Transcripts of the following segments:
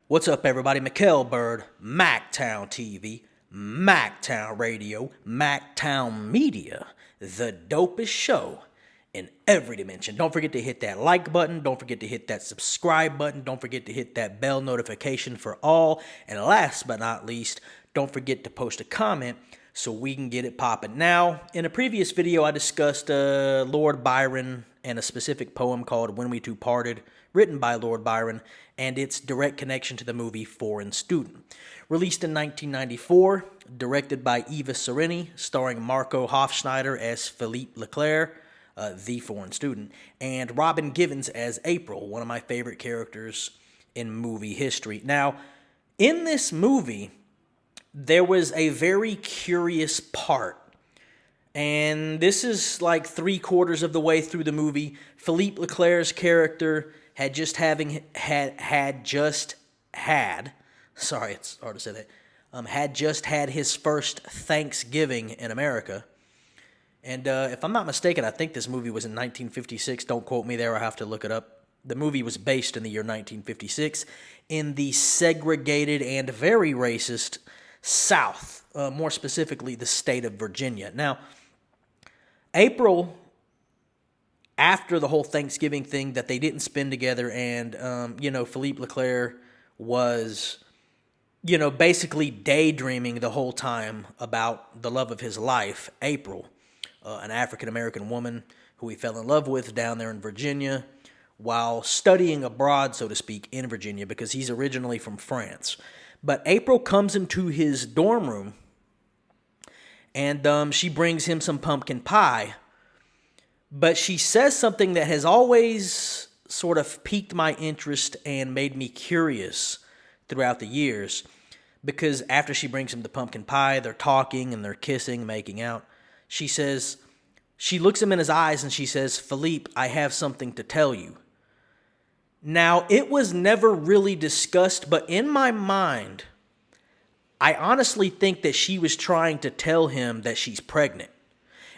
What's up, everybody? Makell Bird, Mactown TV, Mactown Radio, Mactown Media, the dopest show in every dimension. Don't forget to hit that like button. Don't forget to hit that subscribe button. Don't forget to hit that bell notification for all. And last but not least, don't forget to post a comment so we can get it popping. Now, in a previous video, I discussed Lord Byron and a specific poem called When We Two Parted, written by Lord Byron, and its direct connection to the movie Foreign Student. Released in 1994, directed by Eva Sereny, starring Marco Hofschneider as Philippe Leclerc, the foreign student, and Robin Givens as April, one of my favorite characters in movie history. Now, in this movie, there was a very curious part, and this is like 3/4 of the way through the movie. Philippe Leclerc's character had just had his first Thanksgiving in America. And if I'm not mistaken, I think this movie was in 1956. Don't quote me there. I have to look it up. The movie was based in the year 1956 in the segregated and very racist South, more specifically the state of Virginia. Now, April, after the whole Thanksgiving thing that they didn't spend together, and, Philippe Leclerc was, basically daydreaming the whole time about the love of his life, April, an African-American woman who he fell in love with down there in Virginia while studying abroad, so to speak, in Virginia, because he's originally from France. But April comes into his dorm room, and she brings him some pumpkin pie. But she says something that has always sort of piqued my interest and made me curious throughout the years. Because after she brings him the pumpkin pie, they're talking and they're kissing, making out. She looks him in his eyes and she says, "Philippe, I have something to tell you." Now, it was never really discussed, but in my mind, I honestly think that she was trying to tell him that she's pregnant.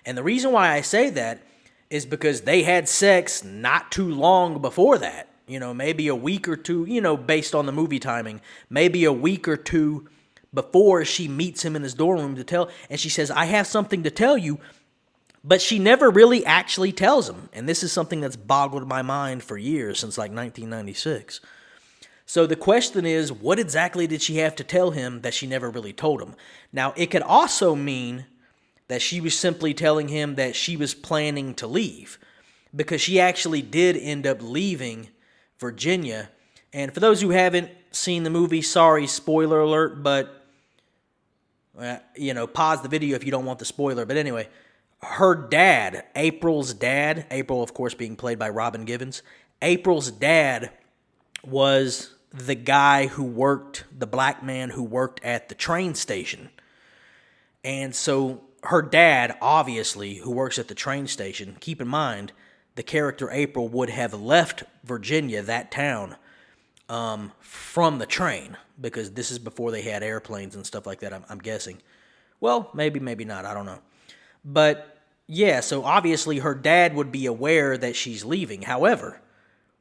And the reason why I say that is because they had sex not too long before that. Maybe a week or two, based on the movie timing, maybe a week or two before she meets him in his dorm room and she says, "I have something to tell you," but she never really actually tells him. And this is something that's boggled my mind for years, since like 1996. So the question is, what exactly did she have to tell him that she never really told him? Now, it could also mean that she was simply telling him that she was planning to leave, because she actually did end up leaving Virginia. And for those who haven't seen the movie, sorry, spoiler alert, but, pause the video if you don't want the spoiler. But anyway, her dad, April's dad, April, of course, being played by Robin Givens, April's dad was the guy the black man who worked at the train station. And so her dad, obviously, who works at the train station, keep in mind, the character April would have left Virginia, that town, from the train, because this is before they had airplanes and stuff like that, I'm guessing. Well, maybe not, I don't know. But, yeah, so obviously her dad would be aware that she's leaving. However,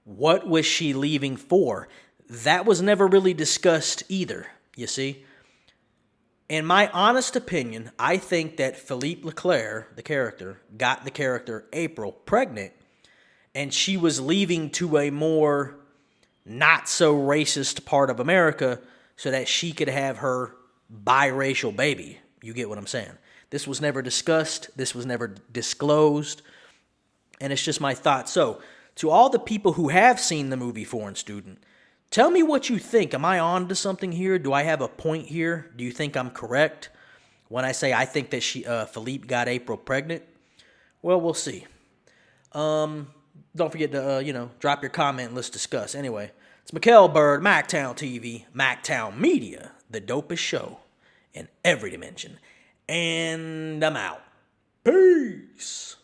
what was she leaving for? That was never really discussed either, you see. In my honest opinion, I think that Philippe Leclerc, the character, got the character April pregnant, and she was leaving to a more not-so-racist part of America so that she could have her biracial baby. You get what I'm saying? This was never discussed. This was never disclosed. And it's just my thought. So, to all the people who have seen the movie Foreign Student, tell me what you think. Am I on to something here? Do I have a point here? Do you think I'm correct when I say I think that Philippe got April pregnant? Well, we'll see. Don't forget to, drop your comment and let's discuss. Anyway, it's Makell Bird, Mactown TV, Mactown Media, the dopest show in every dimension. And I'm out. Peace.